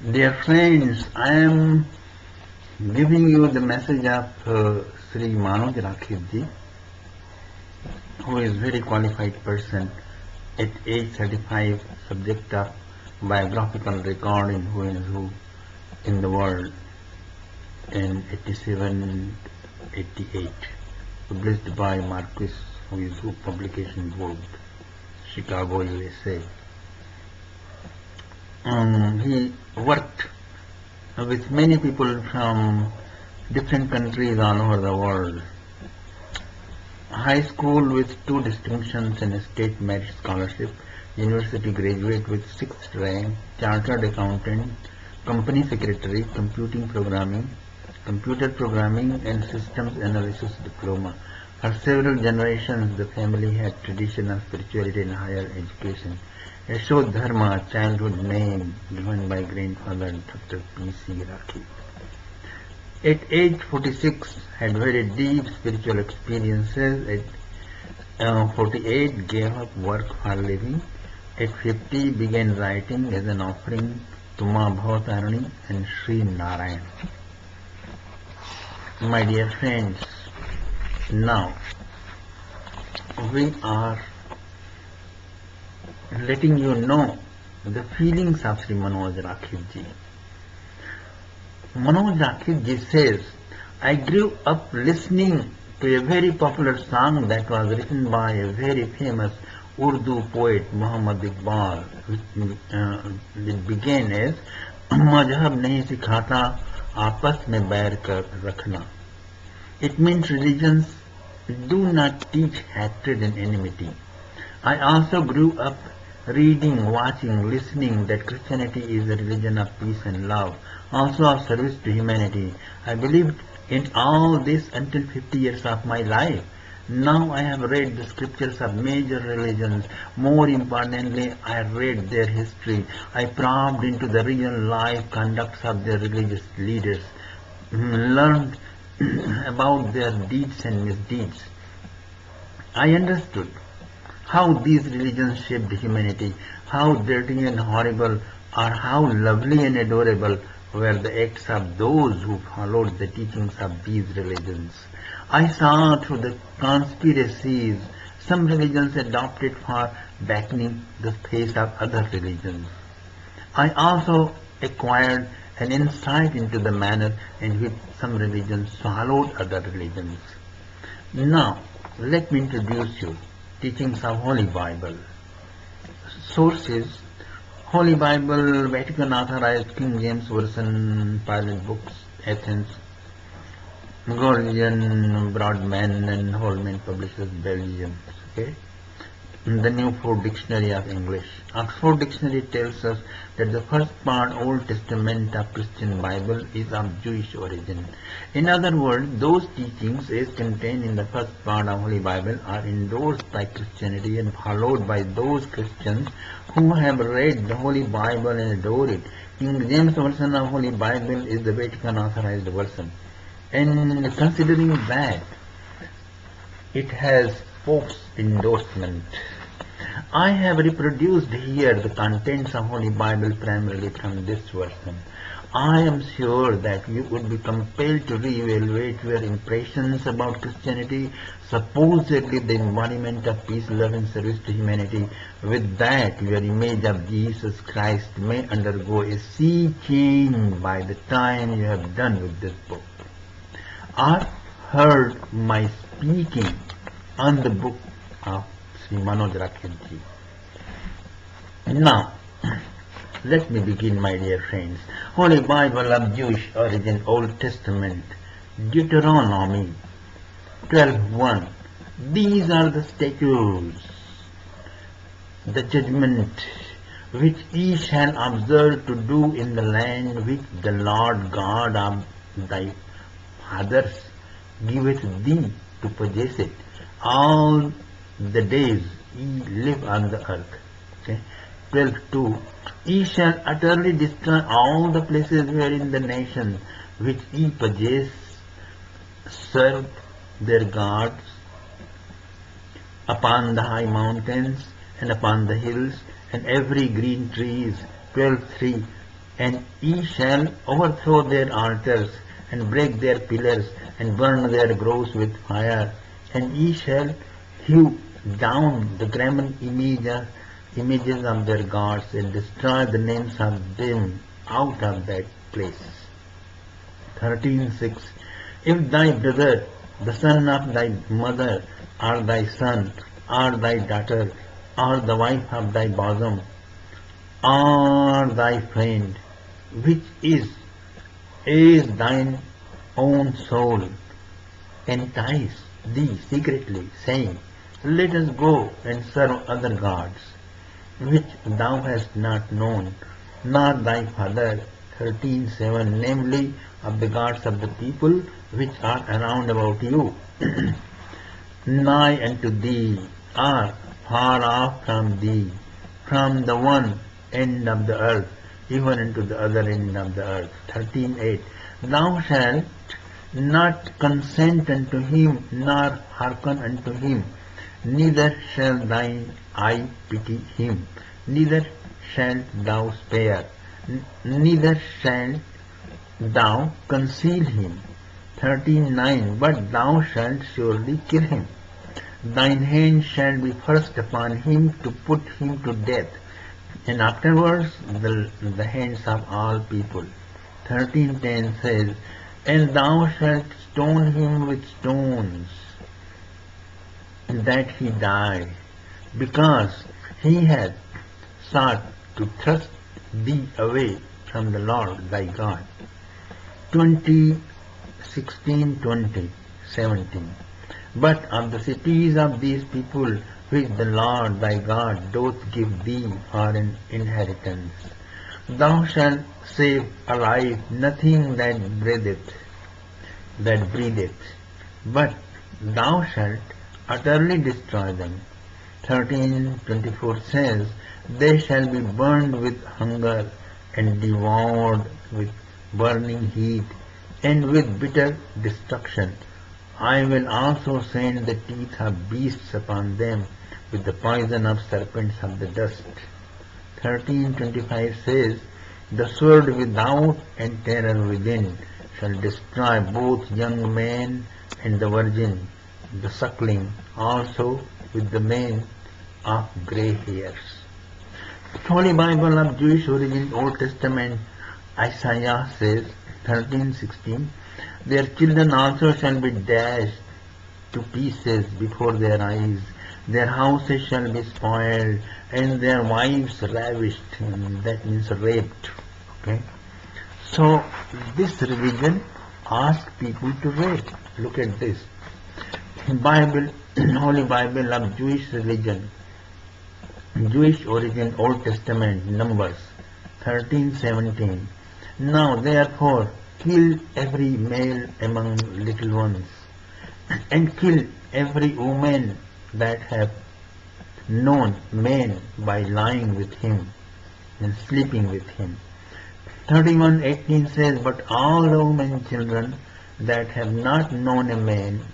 Dear friends, I am giving you the message of Sri Manoj Rakhit ji, who is very qualified person at age 35, subject of biographical record in who and who in the world in 87, 88, published by Marquis, who is who publication board, Chicago, USA. He worked with many people from different countries all over the world. High school with 2 distinctions and a state merit scholarship, university graduate with 6th rank, chartered accountant, company secretary, computer programming and systems analysis diploma. For several generations, the family had tradition of spirituality and higher education. Yashodharma, childhood name given by grandfather Dr. P.C. Rakhi. At age 46, had very deep spiritual experiences. At 48, gave up work for living. At 50, began writing as an offering to Ma Bhavatarani and Sri Narayan. My dear friends, now we are letting you know the feelings of Sri Manoj Rakhit ji. Manoj Rakhit ji says, I grew up listening to a very popular song that was written by a very famous Urdu poet Muhammad Iqbal, which began as मजहब नहीं सिखाता आपस में बैर कर रखना. It means religions do not teach hatred and enmity. I also grew up reading, watching, listening that Christianity is a religion of peace and love, also of service to humanity. I believed in all this until 50 years of my life. Now I have read the scriptures of major religions. More importantly, I read their history. I probed into the real life conducts of their religious leaders, learned about their deeds and misdeeds. I understood how these religions shaped humanity, how dirty and horrible or how lovely and adorable were the acts of those who followed the teachings of these religions. I saw through the conspiracies some religions adopted for backing the face of other religions. I also acquired an insight into the manner in which some religions swallowed other religions. Now, let me introduce you teachings of Holy Bible. Sources: Holy Bible, Vatican Authorized King James Version, Pilot Books, Athens, Gordon, Broadman and Holman Publishers, Belgium. Okay. The New Ford Dictionary of English. Oxford Dictionary tells us that the first part, Old Testament of Christian Bible, is of Jewish origin. In other words, those teachings as contained in the first part of Holy Bible are endorsed by Christianity and followed by those Christians who have read the Holy Bible and adore it. King James Version of Holy Bible is the Vatican Authorized Version. And considering that it has Pope's endorsement, I have reproduced here the contents of Holy Bible primarily from this version. I am sure that you would be compelled to re-evaluate your impressions about Christianity, supposedly the embodiment of peace, love and service to humanity. With that, your image of Jesus Christ may undergo a sea change by the time you have done with this book. I heard my speaking on the book of Sri Manoj Rakhit ji. Now, let me begin, my dear friends. Holy Bible of Jewish origin, Old Testament, Deuteronomy 12:1. These are the statutes, the judgment, which ye shall observe to do in the land which the Lord God of thy fathers giveth thee to possess it, all the days ye live on the earth. Okay. 12:2. Ye shall utterly destroy all the places wherein the nations which ye possess serve their gods, upon the high mountains and upon the hills and every green trees. 12:3. And ye shall overthrow their altars, and break their pillars, and burn their groves with fire. And ye shall hew down the graven images of their gods, and destroy the names of them out of that place. 13:6. If thy brother, the son of thy mother, or thy son, or thy daughter, or the wife of thy bosom, or thy friend, which is thine own soul, entice thee secretly, saying, Let us go and serve other gods, which thou hast not known, nor thy father. 13:7. Namely, of the gods of the people which are around about you, nigh unto thee, or far off from thee, from the one end of the earth, even unto the other end of the earth. 13:8. Thou shalt not consent unto him, nor hearken unto him, neither shall thine eye pity him, neither shalt thou spare, neither shalt thou conceal him. 13:9. But thou shalt surely kill him. Thine hand shall be first upon him to put him to death, and afterwards the hands of all people. 13:10 says, And thou shalt stone him with stones, that he die, because he hath sought to thrust thee away from the Lord thy God. 16:20-17. But of the cities of these people, which the Lord thy God doth give thee for an inheritance, thou shalt save alive nothing that breatheth, but thou shalt utterly destroy them. 13:24 says, They shall be burned with hunger, and devoured with burning heat, and with bitter destruction. I will also send the teeth of beasts upon them, with the poison of serpents of the dust. 13:25 says, The sword without and terror within shall destroy both young men and the virgin, the suckling, also with the men of grey hairs. Holy Bible of Jewish origin, Old Testament, Isaiah says, 13:16, Their children also shall be dashed to pieces before their eyes, their houses shall be spoiled, and their wives ravished, that means raped. Okay? So, this religion asks people to rape. Look at this. Bible, Holy Bible of Jewish religion, Jewish origin, Old Testament, Numbers 13:17. Now therefore kill every male among little ones, and kill every woman that hath known man by lying with him and sleeping with him. 31:18 says, But all the women children that have not known a man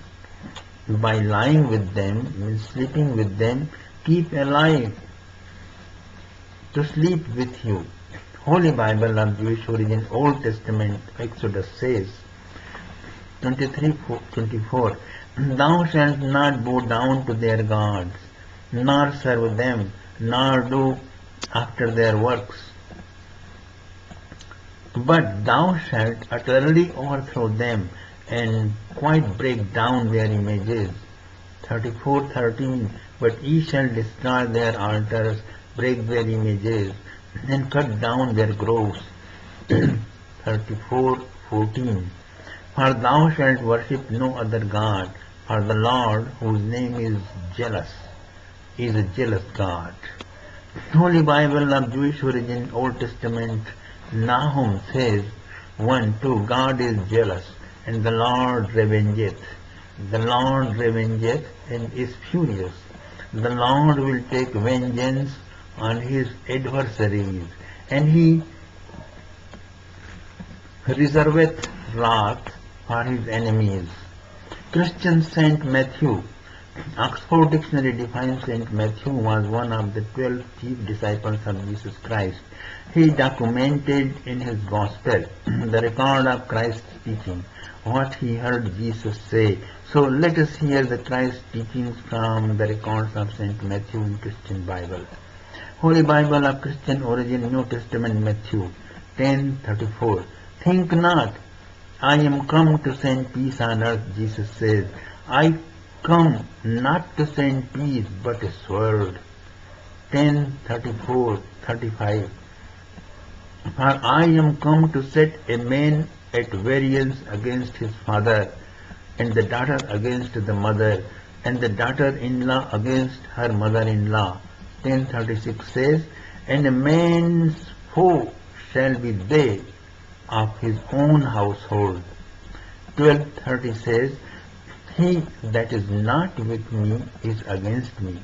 by lying with them and sleeping with them, keep alive to sleep with you. Holy Bible of Jewish origin, Old Testament, Exodus says, 23:24, Thou shalt not bow down to their gods, nor serve them, nor do after their works, but thou shalt utterly overthrow them, and quite break down their images. 34:13, But ye shall destroy their altars, break their images, and cut down their groves. 34:14, For thou shalt worship no other God, for the Lord, whose name is a jealous God. Holy Bible of Jewish origin, Old Testament, Nahum says, 1:2, God is jealous, and the Lord revengeth. The Lord revengeth and is furious. The Lord will take vengeance on his adversaries, and he reserveth wrath for his enemies. Christian Saint Matthew Oxford Dictionary defines Saint Matthew was one of the 12 chief disciples of Jesus Christ. He documented in his Gospel the record of Christ's teaching, what he heard Jesus say. So let us hear the Christ teachings from the records of Saint Matthew in Christian Bible. Holy Bible of Christian origin, New Testament, Matthew 10:34. Think not, I am come to send peace on earth, Jesus says. I come not to send peace, but a sword. 10:34-35. For I am come to set a man at variance against his father, and the daughter against the mother, and the daughter-in-law against her mother-in-law. 10:36 says, and a man's foe shall be they of his own household. 12:30 says, he that is not with me is against me.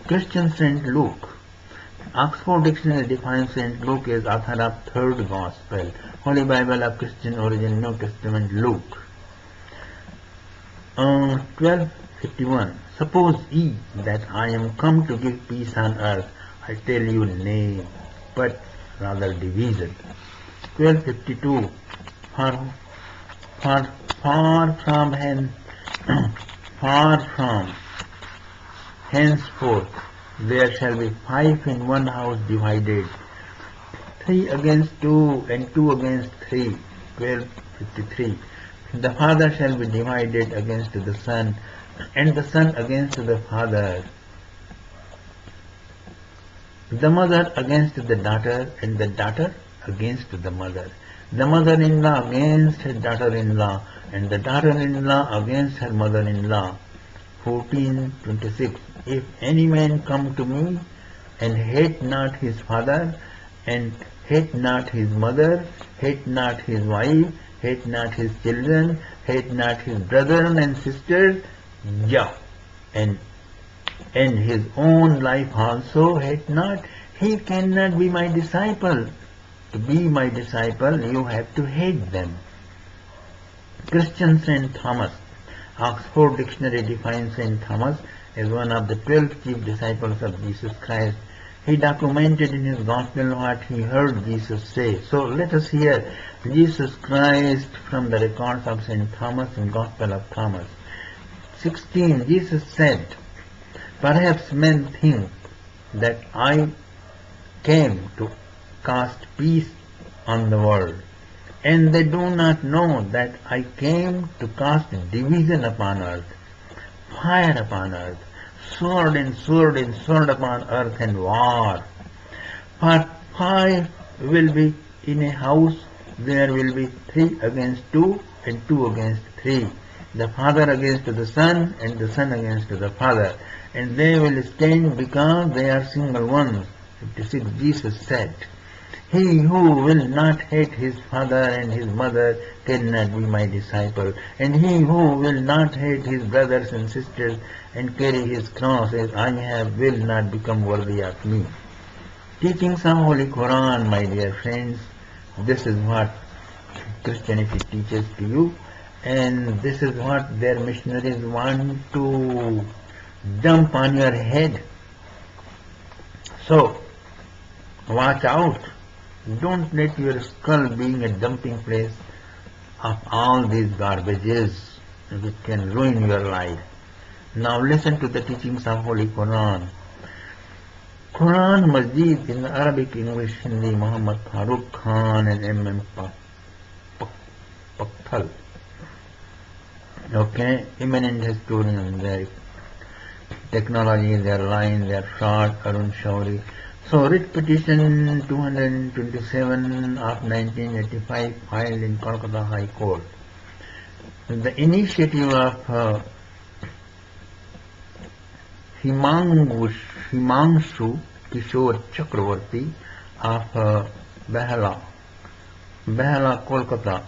Christian Saint Luke. Oxford Dictionary defines Saint Luke as author of third Gospel. Holy Bible of Christian origin, New Testament, Luke. 12:51. Suppose ye that I am come to give peace on earth, I tell you nay, but rather division. 12:52. Far from henceforth there shall be 5 in one house divided, 3 against 2 and 2 against 3. 12:53. The father shall be divided against the son, and the son against the father, the mother against the daughter, and the daughter against the mother, the mother-in-law against her daughter-in-law, and the daughter-in-law against her mother-in-law. 14:26. If any man come to me and hate not his father, and hate not his mother, hate not his wife, hate not his children, hate not his brethren and sisters, and his own life also hate not, he cannot be my disciple. To be my disciple, you have to hate them. Christian Saint Thomas. Oxford Dictionary defines Saint Thomas as one of the 12 chief disciples of Jesus Christ. He documented in his Gospel what he heard Jesus say. So let us hear Jesus Christ from the records of Saint Thomas in Gospel of Thomas. 16. Jesus said, perhaps men think that I came to cast peace on the world, and they do not know that I came to cast division upon earth, fire upon earth, sword and sword and sword upon earth, and war. For 5 will be in a house, there will be 3 against 2 and 2 against 3, the father against the son and the son against the father, and they will stand because they are single ones. 56. Jesus said, he who will not hate his father and his mother cannot be my disciple, and he who will not hate his brothers and sisters and carry his cross as I have will not become worthy of me. Teachings of Holy Quran, my dear friends, this is what Christianity teaches to you, and this is what their missionaries want to dump on your head. So, watch out. Don't let your skull being a dumping place of all these garbages which can ruin your life. Now listen to the teachings of Holy Quran. Quran Majid in Arabic, English, Hindi, Muhammad Farooq Khan and M.M. Pakhtal. Okay, eminent historians, their technology, their line, their fraud, Arun Shauri. So, writ petition 227 of 1985 filed in Kolkata High Court. The initiative of Himanshu Kishore Chakravarti of Behala, Kolkata,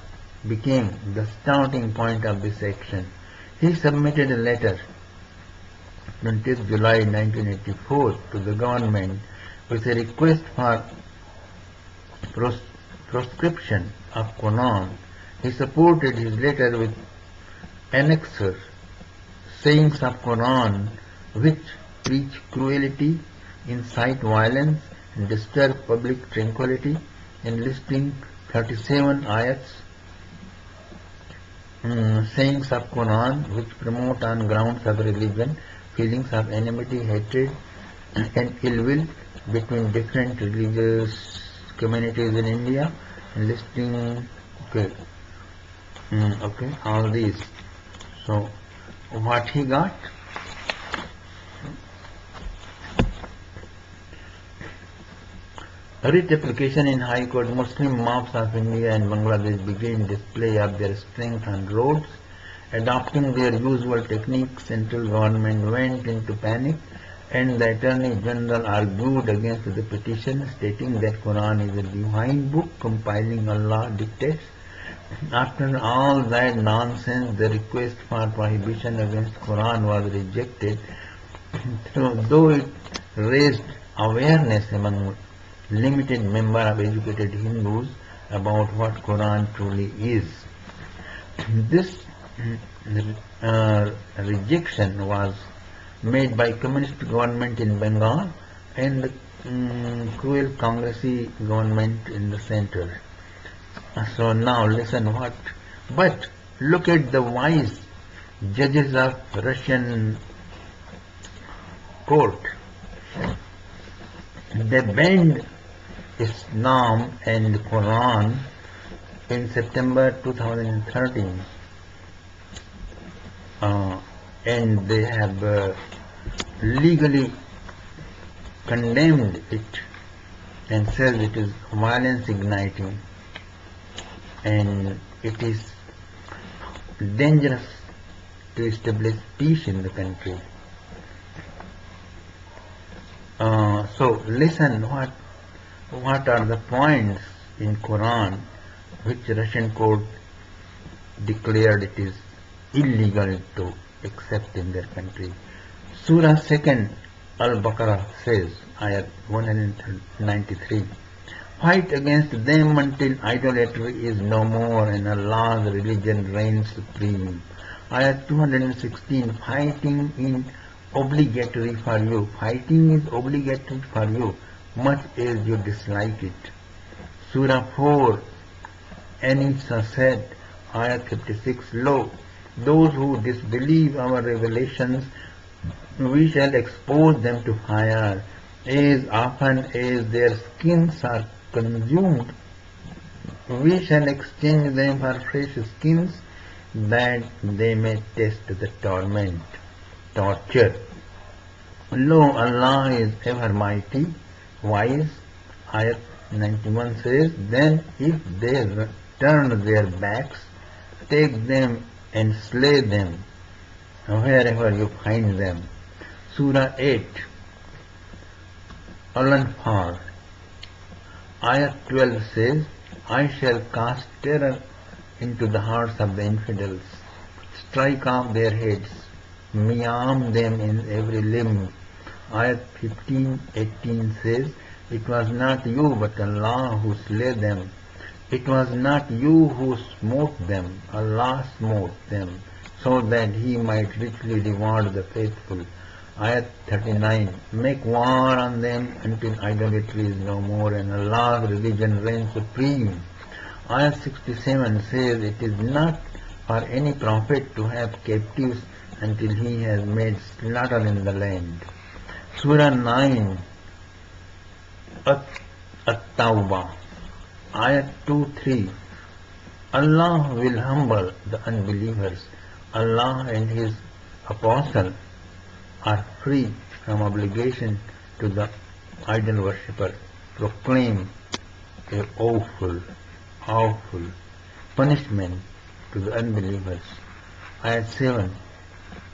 became the starting point of this action. He submitted a letter 20th July 1984 to the government with a request for proscription of Quran. He supported his letter with annexure sayings of Quran which preach cruelty, incite violence, and disturb public tranquility, enlisting 37 ayats, sayings of Quran which promote on grounds of religion feelings of enmity, hatred, and ill will between different religious communities in India, enlisting all these. So what he got? Writ application in High Court. Muslim mobs of India and Bangladesh began display of their strength on roads. Adopting their usual techniques, central government went into panic and the Attorney General argued against the petition, stating that Quran is a divine book compiling Allah dictates. After all that nonsense, the request for prohibition against Quran was rejected, though it raised awareness among limited number of educated Hindus about what Quran truly is. This rejection was made by communist government in Bengal and the cruel Congressy government in the center. So now listen what. But look at the wise judges of Russian court. They banned Islam and Quran in September 2013, and they have legally condemned it and says it is violence igniting and it is dangerous to establish peace in the country. So listen what are the points in Quran which Russian court declared it is illegal to accept in their country. Surah 2nd Al-Baqarah says, ayat 193, fight against them until idolatry is no more and Allah's religion reigns supreme. Ayat 216, fighting is obligatory for you. Fighting is obligatory for you, much as you dislike it. Surah 4, An-Nisa said, ayat 56, lo, those who disbelieve our revelations, we shall expose them to fire as often as their skins are consumed. We shall exchange them for fresh skins that they may test the torture. Lo, Allah is ever mighty, wise. Ayat 91 says, then if they turn their backs, take them and slay them wherever you find them. Surah 8 Al-Anfal, ayat 12 says, I shall cast terror into the hearts of the infidels, strike off their heads, miam them in every limb. Ayat 15-18 says, it was not you but Allah who slay them. It was not you who smote them, Allah smote them, so that He might richly reward the faithful. Ayat 39, make war on them until idolatry is no more and Allah's religion reigns supreme. Ayat 67 says, it is not for any prophet to have captives until he has made slaughter in the land. Surah 9 At-Tawbah, ayat 2-3, Allah will humble the unbelievers. Allah and His apostle are free from obligation to the idol worshipper. Proclaim a awful punishment to the unbelievers. Ayat 7,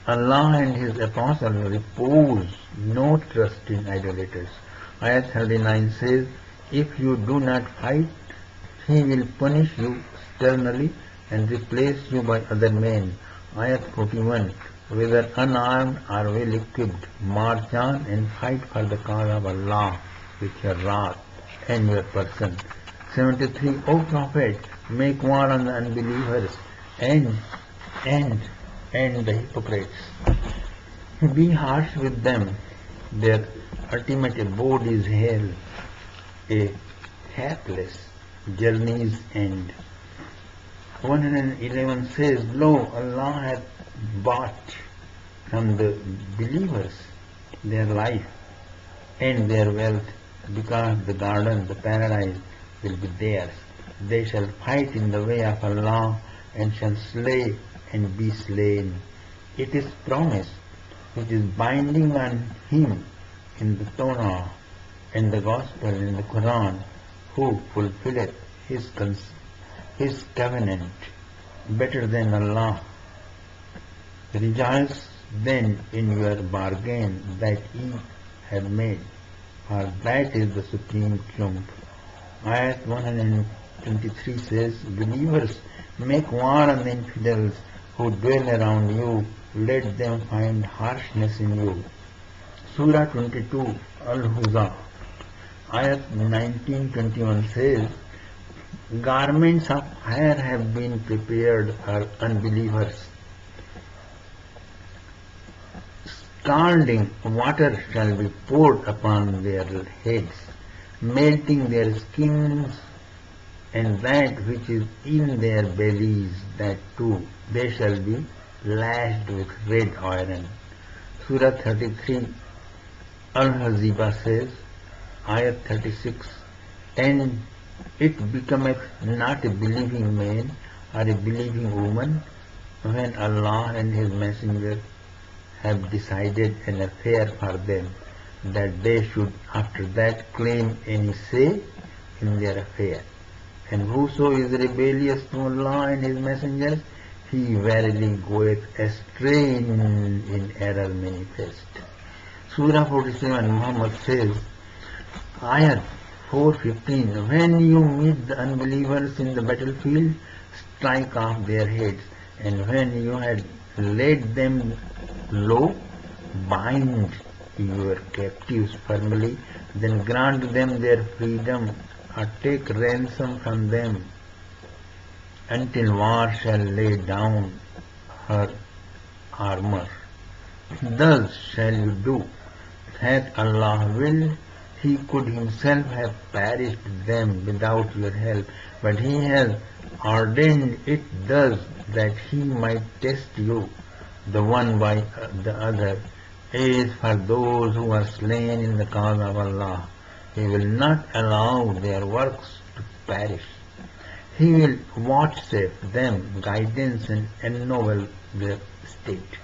Allah and His apostle repose no trust in idolaters. Ayat 39 says, if you do not fight, He will punish you sternly and replace you by other men. Ayat 41, whether unarmed or well equipped, march on and fight for the cause of Allah with your wrath and your person. 73, O Prophet, make war on the unbelievers and and the hypocrites. Be harsh with them. Their ultimate abode is hell, a hapless journey's end. 111 says, Lo, Allah hath bought from the believers their life and their wealth, because the garden, the paradise, will be theirs. They shall fight in the way of Allah and shall slay and be slain. It is promise which is binding on him in the Torah and the Gospel in the Quran, who fulfilleth his covenant better than Allah. Rejoice then in your bargain that ye have made, for that is the supreme triumph. Ayat 123 says, Believers, make war on the infidels who dwell around you, let them find harshness in you. Surah 22, Al-Huza, Ayat 19-21 says, Garments of fire have been prepared for unbelievers. Scalding water shall be poured upon their heads, melting their skins, and that which is in their bellies, that too they shall be lashed with red iron. Surah 33 Al-Haziba says, Ayat 36, And it becometh not a believing man or a believing woman when Allah and His Messenger have decided an affair for them, that they should after that claim any say in their affair. And whoso is rebellious to Allah and His messengers, he verily goeth astray in error manifest. Surah 47 Muhammad says, Ayat 4:15, When you meet the unbelievers in the battlefield, strike off their heads, and when you had laid them low, bind your captives firmly, then grant them their freedom or take ransom from them until war shall lay down her armor. Thus shall you do. Hath Allah willed, He could Himself have perished them without your help, but He has ordained it thus that He might test you, the one by the other. As for those who are slain in the cause of Allah, He will not allow their works to perish. He will vouchsafe them guidance and ennoble their state.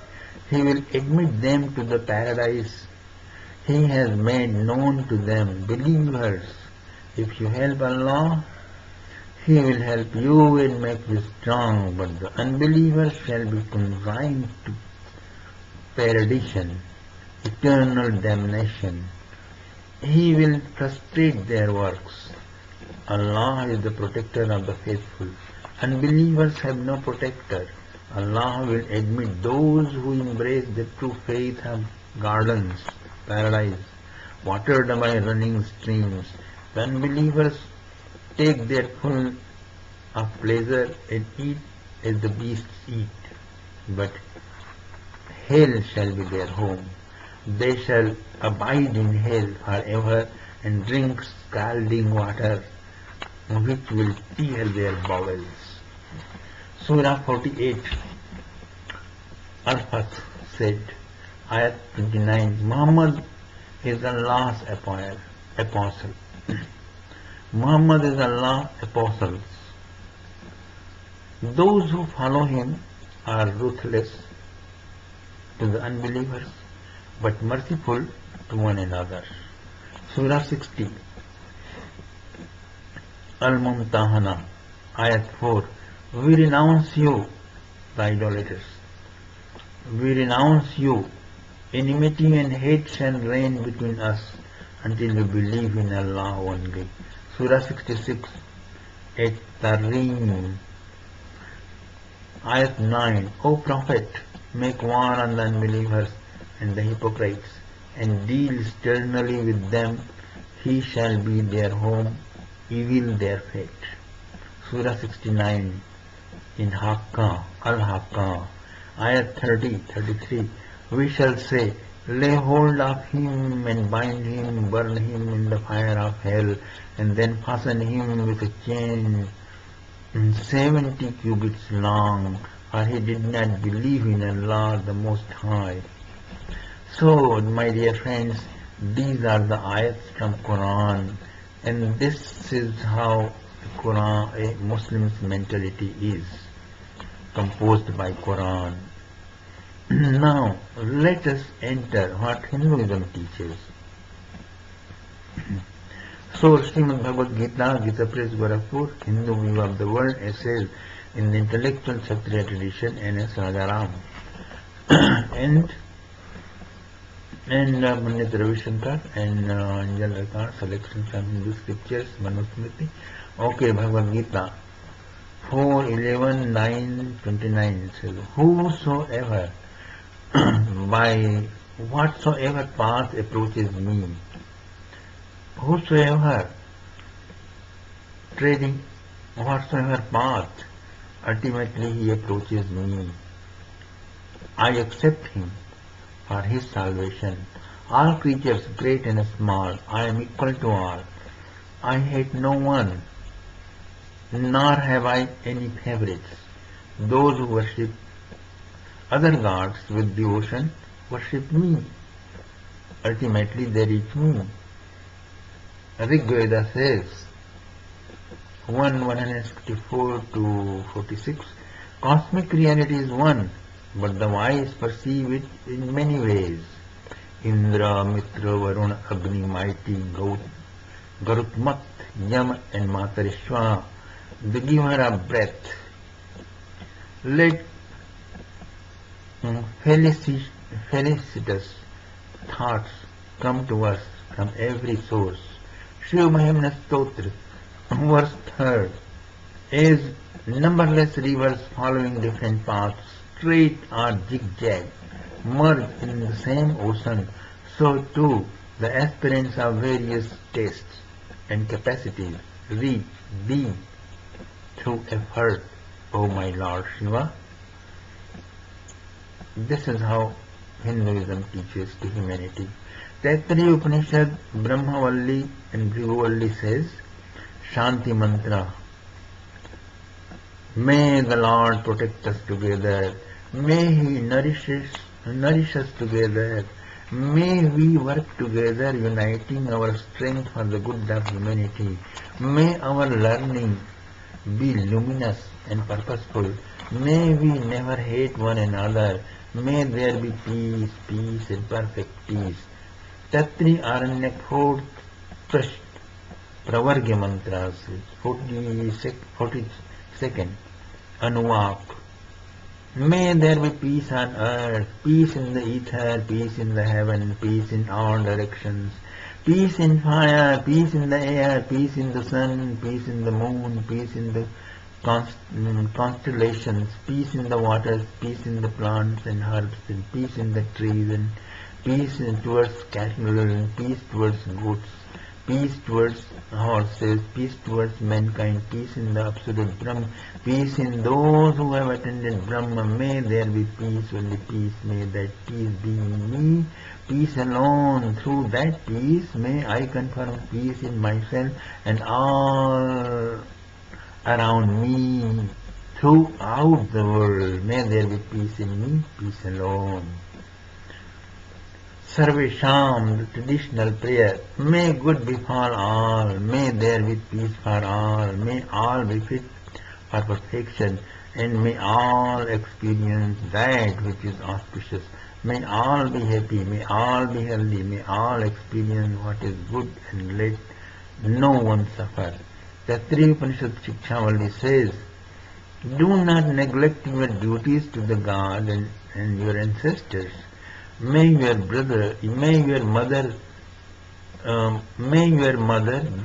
He will admit them to the paradise He has made known to them. Believers, if you help Allah, He will help you and make you strong, but the unbelievers shall be consigned to perdition, eternal damnation. He will frustrate their works. Allah is the protector of the faithful. Unbelievers have no protector. Allah will admit those who embrace the true faith of gardens, paradise, watered by running streams. The unbelievers take their full of pleasure and eat as the beasts eat, but hell shall be their home. They shall abide in hell forever and drink scalding water, which will tear their bowels. Surah 48 Al-Fath said, Ayat 29, Muhammad is Allah's apostle. Muhammad is Allah's apostle. Those who follow him are ruthless to the unbelievers, but merciful to one another. Surah 60 Al-Mumtahana, Ayat 4, We renounce you, the idolaters. We renounce you. Enmity and hate shall reign between us until we believe in Allah only. Surah 66 At-Tahrim, Ayat 9, O Prophet, make war on the unbelievers and the hypocrites, and deal sternly with them. He shall be their home, evil their fate. Surah 69 in Haqqa, Al-Haqqa, Ayat 30, 33. We shall say, lay hold of him and bind him, burn him in the fire of hell, and then fasten him with a chain 70 cubits long, for he did not believe in Allah the Most High. So, my dear friends, these are the ayats from Quran, and this is how Quran, a Muslim's mentality is, composed by Quran. Now, let us enter what Hinduism teaches. So, Srimad Bhagavad Gita, Gita Press Gorakhpur, Hindu View of the World, essays in the Intellectual Kshatriya tradition, N.S. Rajaram. and Pandit Ravi Shankar and Angel Akar, selection from Hindu scriptures, Manusmriti. Okay, Bhagavad Gita 4:11, 9:29 says, whosoever by whatsoever path approaches me, whosoever treading whatsoever path, ultimately he approaches me. I accept him for his salvation. All creatures, great and small, I am equal to all. I hate no one, nor have I any favorites. Those who worship other gods with devotion worship me. Ultimately they reach me. Rig Veda says 1:164 to 46, cosmic reality is one, but the wise perceive it in many ways. Indra, Mitra, Varuna, Agni, Mighty, Garutmat, Yam and Matarishwa, the giver of breath. Let felicitous thoughts come to us from every source. Shiv Mahimna Stotra, verse 3rd, as numberless rivers following different paths, straight or zigzag, merge in the same ocean, so too the aspirants of various tastes and capacities reach thee through effort, O my Lord Shiva. This is how Hinduism teaches to humanity. Taittiriya Upanishad, Brahmavalli and Bhriguvalli says, Shanti Mantra. May the Lord protect us together. May He nourish us together. May we work together, uniting our strength for the good of humanity. May our learning be luminous and purposeful. May we never hate one another. May there be peace, peace and perfect peace. Tatri Aranyak 4th Pravargya Mantras, 42nd Anuvak. May there be peace on earth, peace in the ether, peace in the heaven, peace in all directions, peace in fire, peace in the air, peace in the sun, peace in the moon, peace in the constellations, peace in the waters, peace in the plants and herbs, and peace in the trees, and peace towards cattle, and peace towards goats, peace towards horses, peace towards mankind, peace in the absolute Brahma, peace in those who have attended Brahma. May there be peace, only peace. May that peace be in me, peace alone. Through that peace may I confirm peace in myself and all around me, throughout the world. May there be peace in me, peace alone. Sarvesham, the traditional prayer. May good befall all. May there be peace for all. May all be fit for perfection, and may all experience that which is auspicious. May all be happy. May all be healthy. May all experience what is good, and let no one suffer. Taittiriya Upanishad Shikshavalli says, do not neglect your duties to the God and your ancestors. May your mother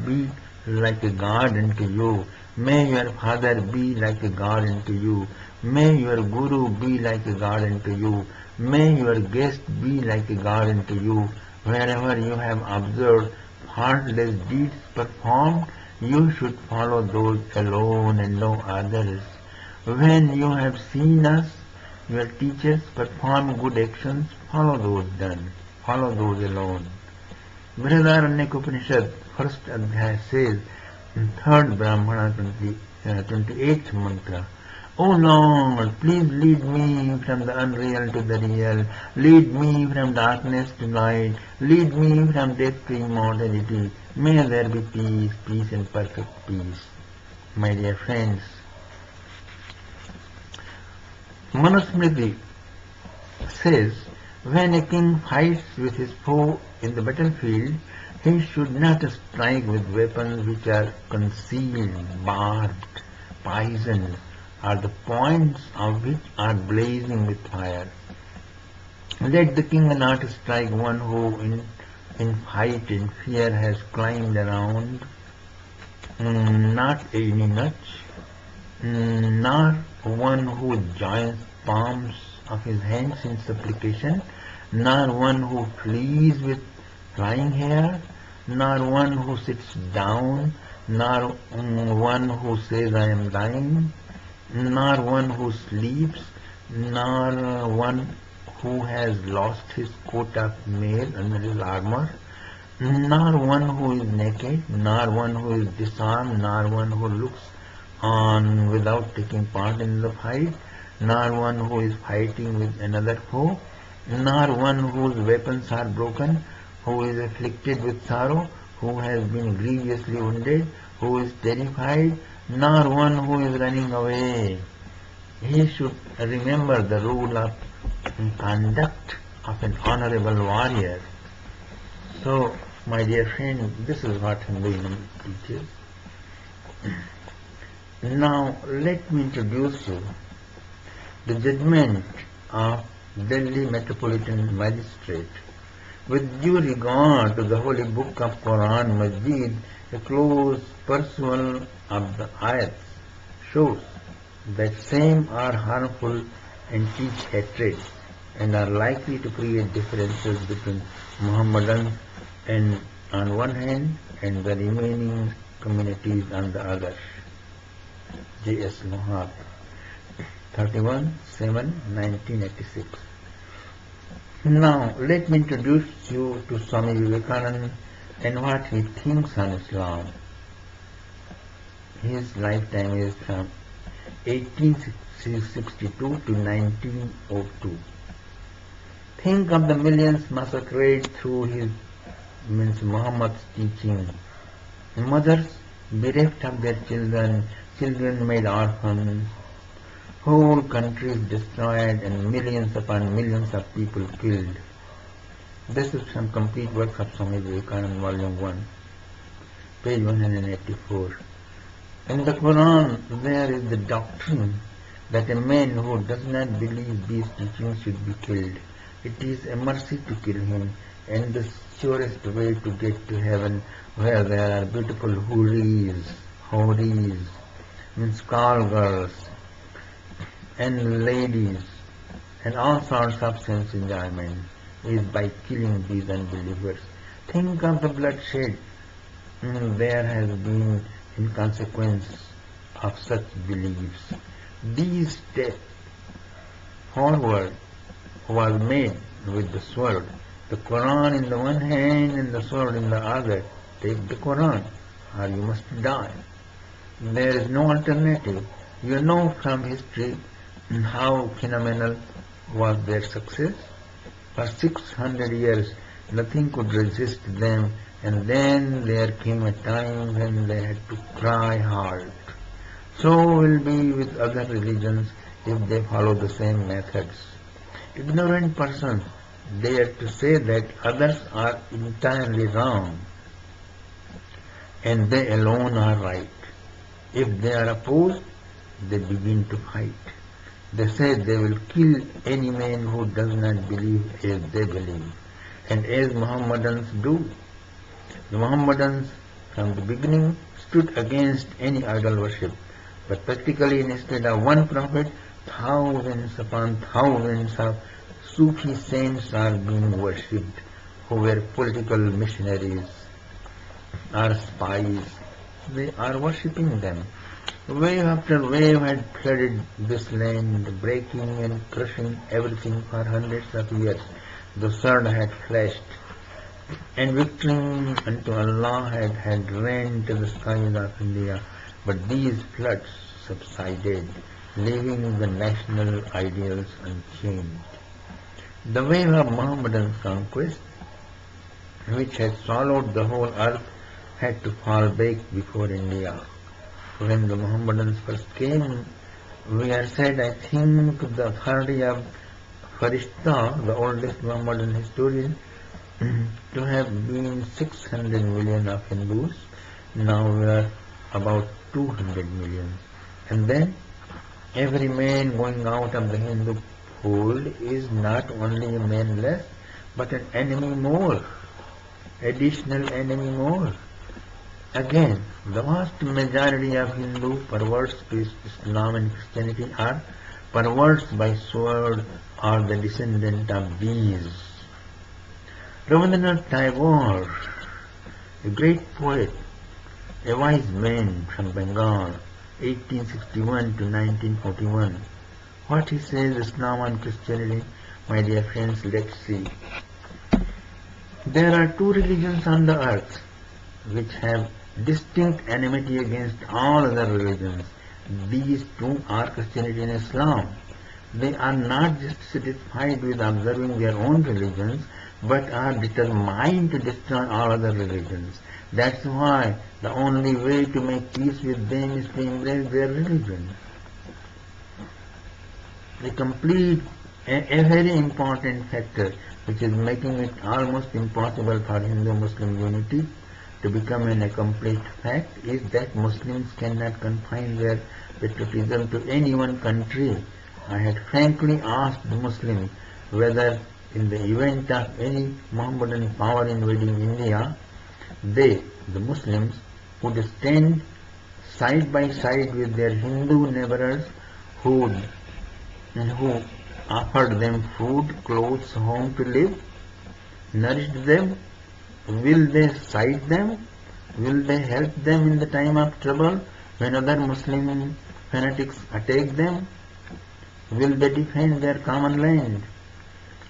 be like a god unto you. May your father be like a god unto you. May your guru be like a god unto you. May your guest be like a god unto you. Wherever you have observed heartless deeds performed, you should follow those alone and no others. When you have seen us, Your teachers perform good actions, follow those done, follow those alone. Brihadaranyaka Upanishad, first adhyaya says in third Brahmana 28th mantra, O Lord, please lead me from the unreal to the real, lead me from darkness to light, lead me from death to immortality. May there be peace, peace and perfect peace. My dear friends, Manusmriti says, when a king fights with his foe in the battlefield, he should not strike with weapons which are concealed, barbed, poisoned, or the points of which are blazing with fire. Let the king not strike one who in fight and fear has climbed around, not any notch, nor one who joins palms of his hands in supplication, nor one who flees with flying hair, nor one who sits down, nor one who says, I am dying, nor one who sleeps, nor one who has lost his coat of mail under his armor, nor one who is naked, nor one who is disarmed, nor one who looks on without taking part in the fight, nor one who is fighting with another foe, nor one whose weapons are broken, who is afflicted with sorrow, who has been grievously wounded, who is terrified, nor one who is running away. He should remember the rule of conduct of an honorable warrior. So, my dear friend, this is what Hinduism teaches. Now, let me introduce you the judgment of Delhi Metropolitan Magistrate. With due regard to the holy book of Quran Majid, a close perusal of the ayats shows that same are harmful and teach hatred and are likely to create differences between Muhammadans and on one hand and the remaining communities on the other. J.S. Mohab, 31/7/1986. Now, let me introduce you to Swami Vivekananda and what he thinks on Islam. His lifetime is from 1862 to 1902. Think of the millions massacred through his Muhammad's teaching. Mothers bereft of their children, children made orphans, whole countries destroyed and millions upon millions of people killed. This is from complete works of Swami Vivekananda, Volume 1, page 184. In the Quran, there is the doctrine that a man who does not believe these teachings should be killed. It is a mercy to kill him, and the surest way to get to heaven, where there are beautiful houris, means call girls, and ladies, and all sorts of sense enjoyment, is by killing these unbelievers. Think of the bloodshed there has been in consequence of such beliefs. These steps forward was made with the sword. The Quran in the one hand and the sword in the other. Take the Quran, or you must die. There is no alternative. You know from history how phenomenal was their success. For 600 years, nothing could resist them, and then there came a time when they had to cry halt. So will be with other religions if they follow the same methods. Ignorant persons dare to say that others are entirely wrong and they alone are right. If they are opposed, they begin to fight. They say they will kill any man who does not believe as they believe, and as Muhammadans do. The Muhammadans from the beginning stood against any idol worship, but practically instead of one prophet, thousands upon thousands of Sufi saints are being worshipped, who were political missionaries or spies. They are worshipping them. Wave after wave had flooded this land, breaking and crushing everything for hundreds of years. The sword had flashed, and victory unto Allah had rent the skies of India. But these floods subsided, leaving the national ideals unchanged. The wave of Mohammedan conquest, which had swallowed the whole earth, had to fall back before India. When the Mohammedans first came, we are said, I think, the authority of Farishta, the oldest Mohammedan historian, to have been 600 million of Hindus. Now we are about 200 million. And then every man going out of the Hindu fold is not only a man less, but an enemy more, additional enemy more. Again, the vast majority of Hindu perverts to Islam and Christianity are perverts by sword or the descendant of these. Rabindranath Tagore, a great poet, a wise man from Bengal, 1861 to 1941. What he says, Islam and Christianity, my dear friends, let's see. There are two religions on the earth which have distinct enmity against all other religions. These two are Christianity and Islam. They are not just satisfied with observing their own religions, but are determined to destroy all other religions. That's why the only way to make peace with them is to embrace their religion. A very important factor which is making it almost impossible for Hindu-Muslim unity to become an accomplished fact is that Muslims cannot confine their patriotism to any one country. I had frankly asked the Muslims whether in the event of any Mohammedan power invading India, they, the Muslims, would stand side by side with their Hindu neighbors who offered them food, clothes, home to live, nourished them. Will they side them? Will they help them in the time of trouble when other Muslim fanatics attack them? Will they defend their common land?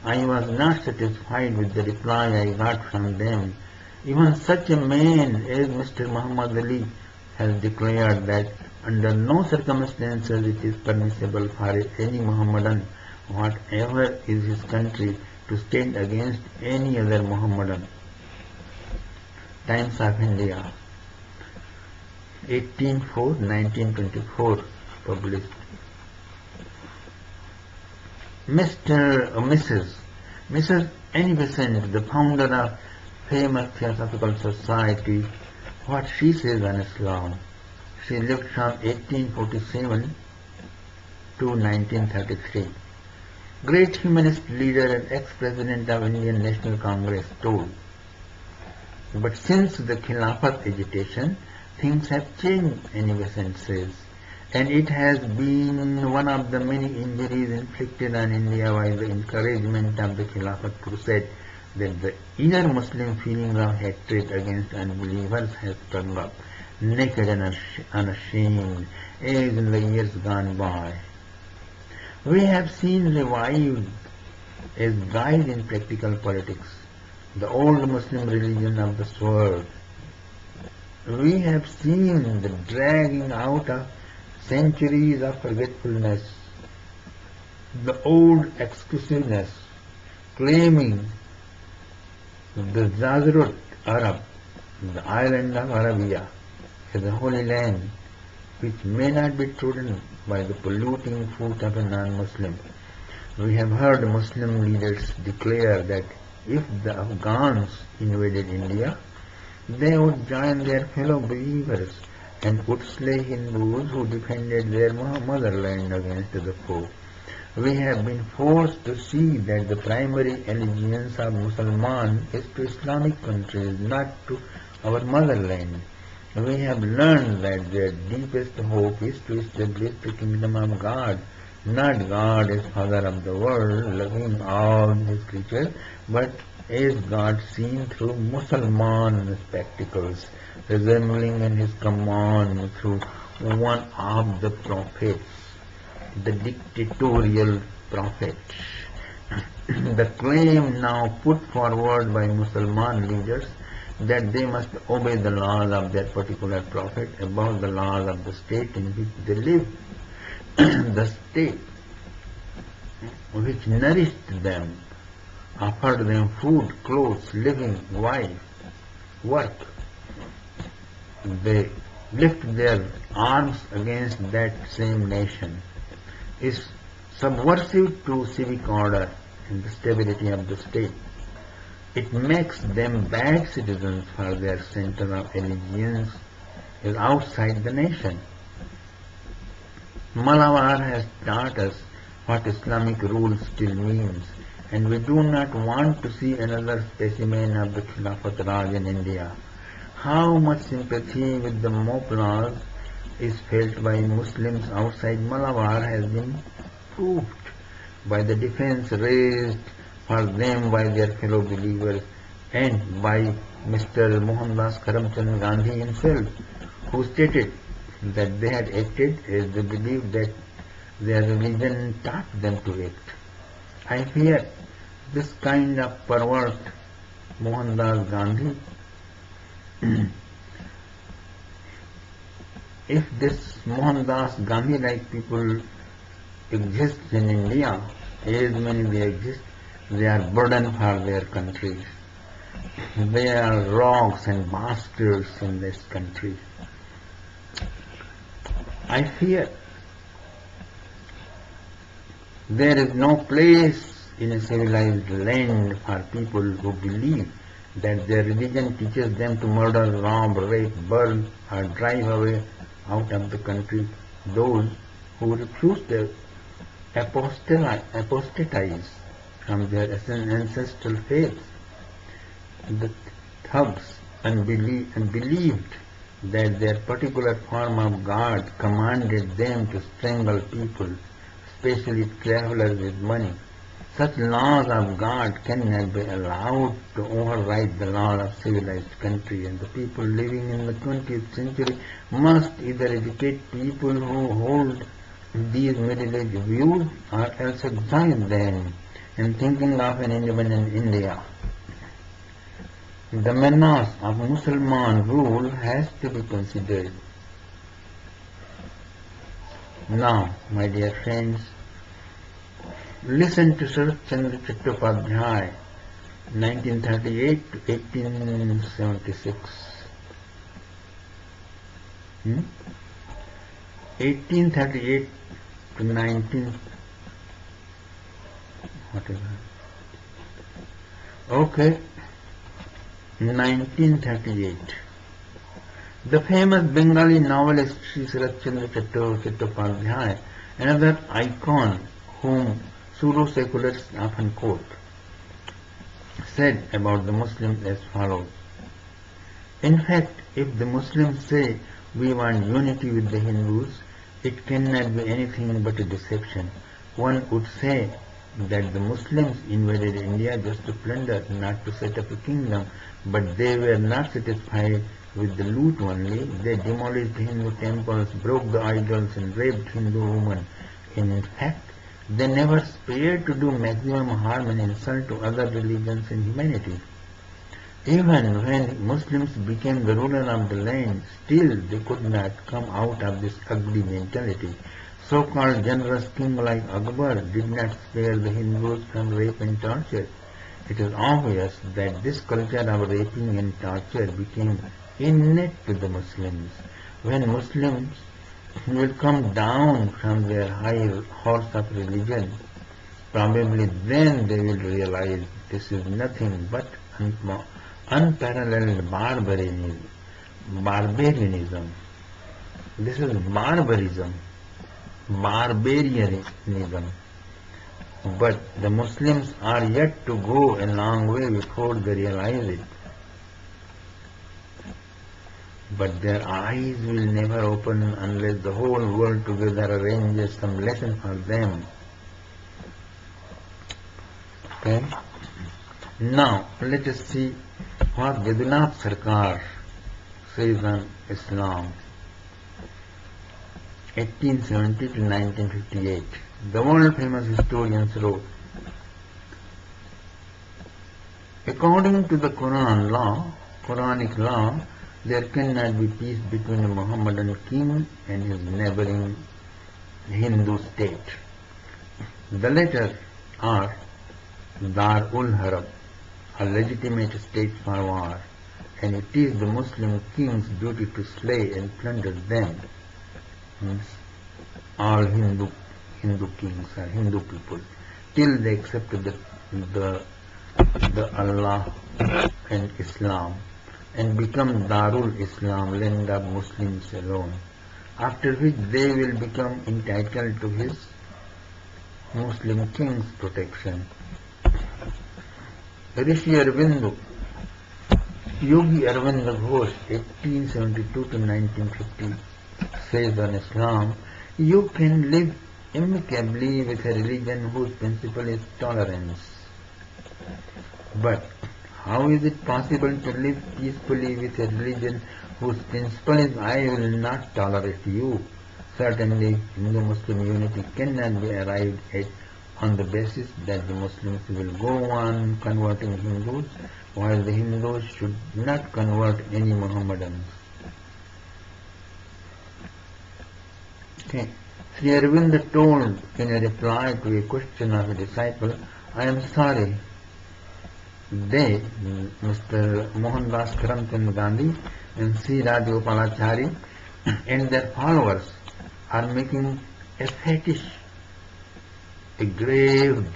I was not satisfied with the reply I got from them. Even such a man as Mr. Muhammad Ali has declared that under no circumstances it is permissible for any Mohammedan, whatever is his country, to stand against any other Mohammedan. Times of India, 18/4/1924, published. Mrs. Annie Besant, the founder of famous Theosophical Society, what she says on Islam. She lived from 1847 to 1933. Great humanist leader and ex-president of Indian National Congress told, but since the Khilafat agitation, things have changed, Annie Besant says, and it has been one of the many injuries inflicted on India by the encouragement of the Khilafat crusade that the inner Muslim feeling of hatred against unbelievers has sprung up, naked and unashamed, as in the years gone by. We have seen revived as guide in practical politics the old Muslim religion of the sword. We have seen the dragging out of centuries of forgetfulness, the old exclusiveness, claiming the Jazirut Arab, the island of Arabia, as a holy land, which may not be trodden by the polluting foot of a non-Muslim. We have heard Muslim leaders declare that if the Afghans invaded India, they would join their fellow believers and would slay Hindus who defended their motherland against the foe. We have been forced to see that the primary allegiance of Muslims is to Islamic countries, not to our motherland. We have learned that their deepest hope is to establish the kingdom of God, not God as Father of the world, loving all His creatures, but as God seen through Muslim spectacles, resembling in His command through one of the prophets, the dictatorial prophet. The claim now put forward by Muslim leaders that they must obey the laws of their particular prophet above the laws of the state in which they live. The state which nourished them, offered them food, clothes, living, wife, work. They lift their arms against that same nation, is subversive to civic order and the stability of the state. It makes them bad citizens, for their center of allegiance is outside the nation. Malabar has taught us what Islamic rule still means, and we do not want to see another specimen of the Khilafat Raj in India. How much sympathy with the mob laws is felt by Muslims outside Malabar has been proved by the defense raised for them by their fellow believers and by Mr. Mohandas Karamchand Gandhi himself, who stated that they had acted as they believed that their religion taught them to act. I fear this kind of pervert Mohandas Gandhi, if this Mohandas Gandhi-like people exist in India, as many they exist, they are burden for their country. They are rogues and bastards in this country. I fear there is no place in a civilized land for people who believe that their religion teaches them to murder, rob, rape, burn, or drive away out of the country those who refuse to apostatize from their ancestral faith. The thugs believed that their particular form of God commanded them to strangle people, especially travelers with money. Such laws of God cannot be allowed to override the laws of civilized country, and the people living in the 20th century must either educate people who hold these middle-age views or else exile them in thinking of an independent India. The menace of Muslim rule has to be considered. Now, my dear friends, listen to Sarath Chandra Chattopadhyay, 1938 to 1876. 1838 to 19... whatever. Okay. 1938. The famous Bengali novelist Sri Sarath Chandra Chattopadhyay, another icon whom pseudo-secularists often quote, said about the Muslims as follows: in fact, if the Muslims say we want unity with the Hindus, it cannot be anything but a deception. One would say that the Muslims invaded India just to plunder, not to set up a kingdom, but they were not satisfied with the loot only. They demolished Hindu temples, broke the idols, and raped Hindu women. In fact, they never spared to do maximum harm and insult to other religions and humanity. Even when Muslims became the ruler of the land, still they could not come out of this ugly mentality. So-called generous king like Akbar did not spare the Hindus from rape and torture. It is obvious that this culture of raping and torture became innate to the Muslims. When Muslims will come down from their high horse of religion, probably then they will realize this is nothing but unparalleled barbarianism. This is barbarism. Barbarianism. But the Muslims are yet to go a long way before they realize it. But their eyes will never open unless the whole world together arranges some lesson for them. Okay? Now, let us see what Vedanath Sarkar says on Islam. 1870 to 1958. The world-famous historians wrote, according to the Quranic law, there cannot be peace between a Mohammedan king and his neighboring Hindu state. The latter are Dar-ul-Harab, a legitimate state for war, and it is the Muslim king's duty to slay and plunder them. Means all Hindu kings are Hindu people, till they accept the Allah and Islam and become Darul Islam, land of Muslims alone, after which they will become entitled to his Muslim king's protection. Rishi Aurobindo, Yogi Aurobindo Ghosh, 1872 to 1950, says on Islam, you can live amicably with a religion whose principle is tolerance. But how is it possible to live peacefully with a religion whose principle is I will not tolerate you? Certainly, Hindu-Muslim unity cannot be arrived at on the basis that the Muslims will go on converting Hindus, while the Hindus should not convert any Mohammedans. Okay. Sri Aurobindo told in a reply to a question of a disciple, I am sorry, they, Mr. Mohandas Karamchand Gandhi and C. Rajagopalachari and their followers are making a fetish, a grave,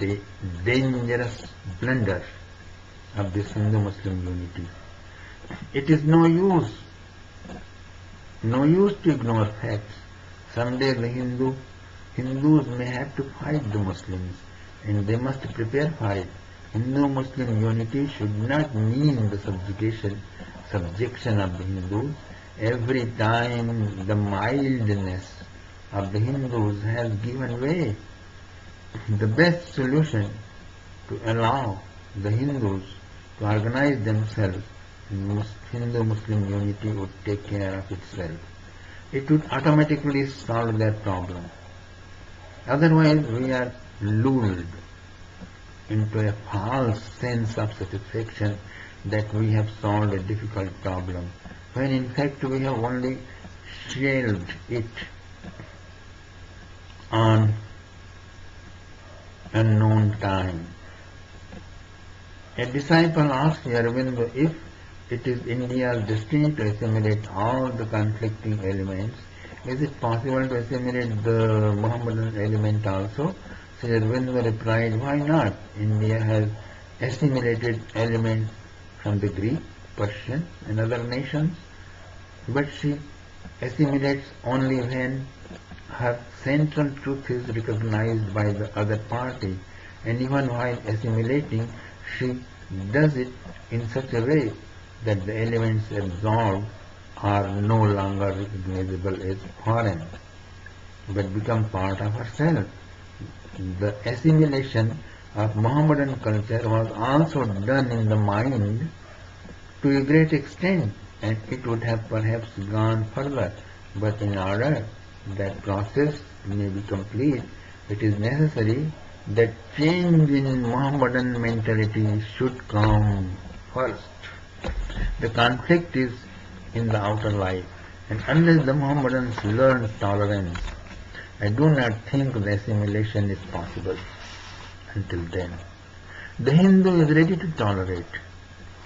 dangerous blunder of this Hindu-Muslim unity. It is no use to ignore facts. Someday the Hindus may have to fight the Muslims, and they must prepare for it. Hindu-Muslim unity should not mean the subjection of the Hindus. Every time the mildness of the Hindus has given way, the best solution to allow the Hindus to organize themselves in Hindu-Muslim unity would take care of itself. It would automatically solve their problem. Otherwise, we are lulled into a false sense of satisfaction that we have solved a difficult problem, when in fact we have only shelved it on unknown time. A disciple asked Aurobindo if it is India's destiny to assimilate all the conflicting elements. Is it possible to assimilate the Mohammedan element also? Sri Aurobindo replied, why not? India has assimilated elements from the Greek, Persian and other nations, but she assimilates only when her central truth is recognized by the other party, and even while assimilating, she does it in such a way that the elements absorbed are no longer recognizable as foreign, but become part of herself. The assimilation of Mohammedan culture was also done in the mind to a great extent, and it would have perhaps gone further, but in order that process may be complete, it is necessary that change in Mohammedan mentality should come first. The conflict is in the outer life, and unless the Mohammedans learn tolerance, I do not think the assimilation is possible. Until then, the Hindu is ready to tolerate.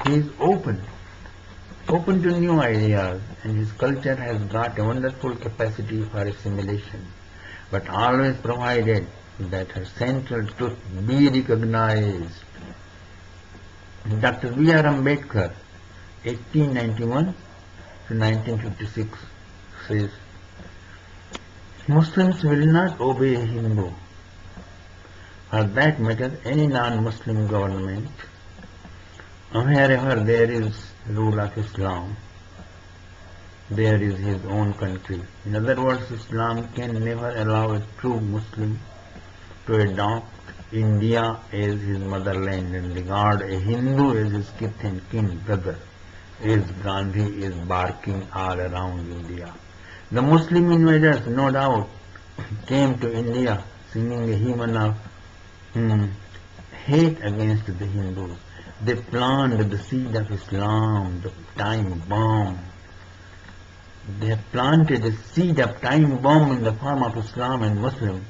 He is open to new ideas, and his culture has got a wonderful capacity for assimilation, but always provided that her central truth be recognized. Dr. B.R. Ambedkar, 1891 to 1956, says, Muslims will not obey a Hindu, for that matter any non-Muslim government, wherever there is rule of Islam, there is his own country. In other words, Islam can never allow a true Muslim to adopt India as his motherland and regard a Hindu as his kith and kin brother, as Gandhi is barking all around India. The Muslim invaders, no doubt, came to India singing a hymn of hate against the Hindus. They planted the seed of Islam, the time bomb. They have planted the seed of time bomb in the form of Islam and Muslim.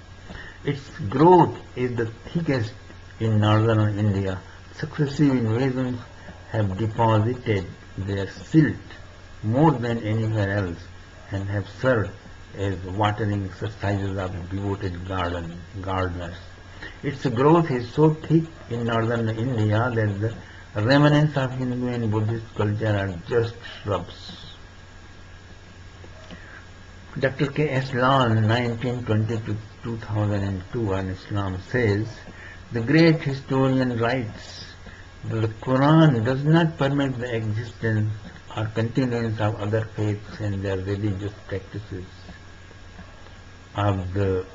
Its growth is the thickest in northern India. Successive invasions have deposited their silt more than anywhere else and have served as watering exercises of devoted gardeners. Its growth is so thick in northern India that the remnants of Hindu and Buddhist culture are just shrubs. Dr. K. S. Lal, 1920 to 2002 on Islam says, the great historian writes, the Quran does not permit the existence or continuance of other faiths and their religious practices. Of the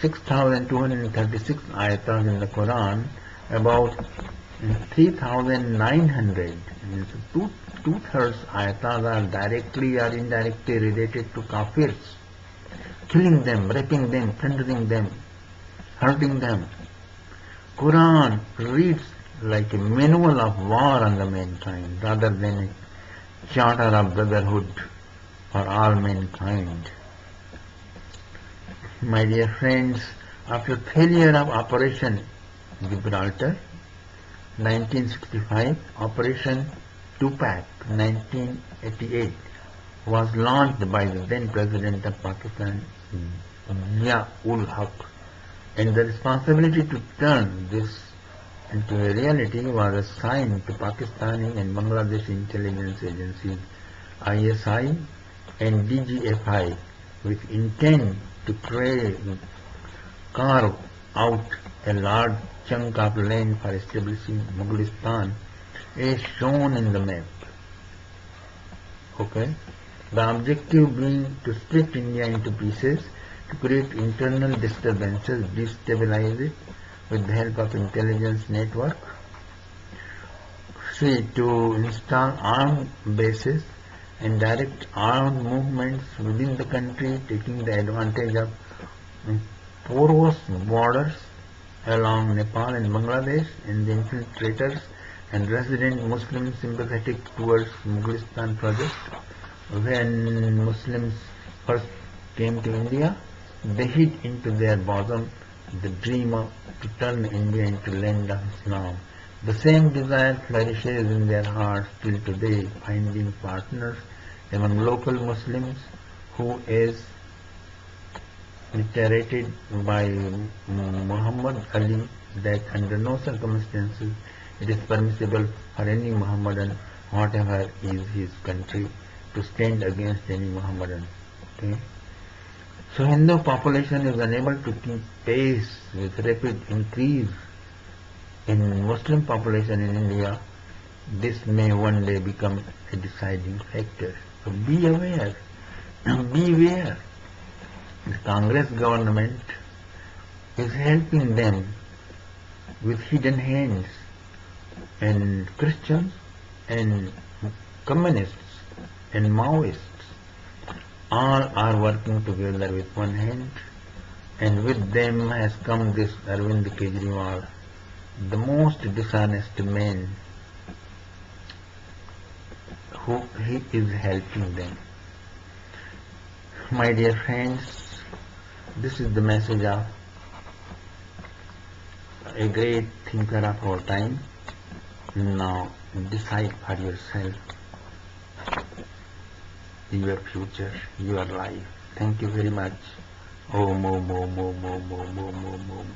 6,236 ayatas in the Quran, about 3,900, means two-thirds ayatas are directly or indirectly related to kafirs, killing them, raping them, plundering them, hurting them. Quran reads like a manual of war on the mankind rather than a charter of brotherhood for all mankind. My dear friends, after failure of Operation Gibraltar, 1965, Operation Tupac, 1988, was launched by the then President of Pakistan, Zia-ul-Haq, and the responsibility to turn this into a reality was assigned to Pakistani and Bangladesh intelligence agencies, ISI and DGFI, with intent to carve out a large chunk of land for establishing Mughalistan as shown in the map. Okay? The objective being to split India into pieces, to create internal disturbances, destabilize it with the help of intelligence network, to install armed bases and direct armed movements within the country, taking the advantage of porous borders along Nepal and Bangladesh, and the infiltrators and resident Muslims sympathetic towards Mughalistan project. When Muslims first came to India, they hid into their bosom the dream to turn India into land of Islam. The same desire flourishes in their hearts till today, finding partners among local Muslims who, as reiterated by Muhammad Ali, that under no circumstances it is permissible for any Muhammadan, whatever is his country, to stand against any Muhammadan. Okay? So Hindu population is unable to keep pace with rapid increase in Muslim population in India. This may one day become a deciding factor. So be aware, beware. The Congress government is helping them with hidden hands, and Christians and communists and Maoists all are working together with one hand, and with them has come this Arvind Kejriwal, the most dishonest man, who he is helping them. My dear friends, this is the message of a great thinker of our time. Now decide for yourself your future, your life. Thank you very much. Om, om, om, om, om, om, om, om, om.